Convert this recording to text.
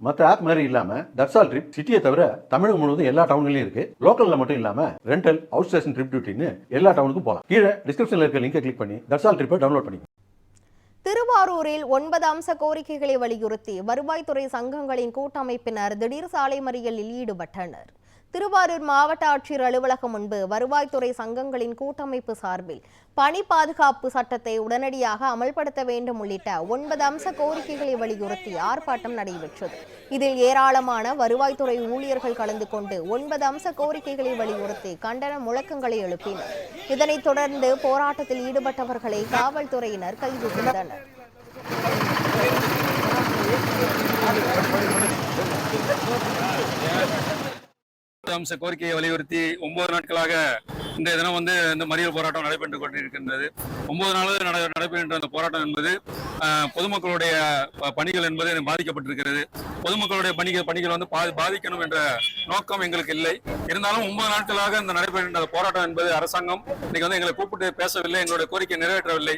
மற்ற ஆப் மாதிரி இல்லாம தட்சால் ட்ரிப் சிட்டியை தவிர தமிழகம் முழுவதும் எல்லா டவுன்லயும் இருக்கு. லோக்கல்ல மட்டும் இல்லாம ரெண்டல், அவுட் ஸ்டேஷன் ட்ரிப் டியூட்டின்னு எல்லா டவுனுக்கும் போகலாம். கீழே டிஸ்கிரிப்ஷன்ல இருக்க லிங்கை கிளிக் பண்ணி தட்சால் ட்ரிப்பை டவுன்லோட் பண்ணி. திருவாரூரில் 9 அம்ச கோரிக்கைகளை வலியுறுத்தி வருவாய்த்துறை சங்கங்களின் கூட்டமைப்பினர் திடீர் சாலை மறியலில் ஈடுபட்டனர். திருவாரூர் மாவட்ட ஆட்சியர் அலுவலகம் முன்பு வருவாய்த்துறை சங்கங்களின் கூட்டமைப்பு சார்பில் பணி பாதுகாப்பு சட்டத்தை உடனடியாக அமல்படுத்த வேண்டும் உள்ளிட்ட 9 அம்ச கோரிக்கைகளை வலியுறுத்தி ஆர்ப்பாட்டம் நடைபெற்றது. இதில் ஏராளமான வருவாய்த்துறை ஊழியர்கள் கலந்து கொண்டு 9 அம்ச கோரிக்கைகளை வலியுறுத்தி கண்டன முழக்கங்களை எழுப்பினர். இதனைத் தொடர்ந்து போராட்டத்தில் ஈடுபட்டவர்களை காவல்துறையினர் கைது செய்தனர். அம்ச கோரிக்கையை வலியுறுத்தி 9 நாட்களாக இன்றைய தினம் இந்த மறியல் போராட்டம் நடைபெற்றுக் கொண்டிருக்கின்றது. 9 நாள் நடைபெறுகின்ற அந்த போராட்டம் என்பது பொதுமக்களுடைய பணிகள் என்பது பாதிக்கப்பட்டிருக்கிறது. பொதுமக்களுடைய பணிகள் பாதிக்கணும் என்ற நோக்கம் எங்களுக்கு இல்லை. இருந்தாலும் 9 நாட்களாக இந்த நடைபெறுகின்ற போராட்டம் என்பது அரசாங்கம் இன்னைக்கு எங்களை கூப்பிட்டு பேசவில்லை, எங்களுடைய கோரிக்கை நிறைவேற்றவில்லை.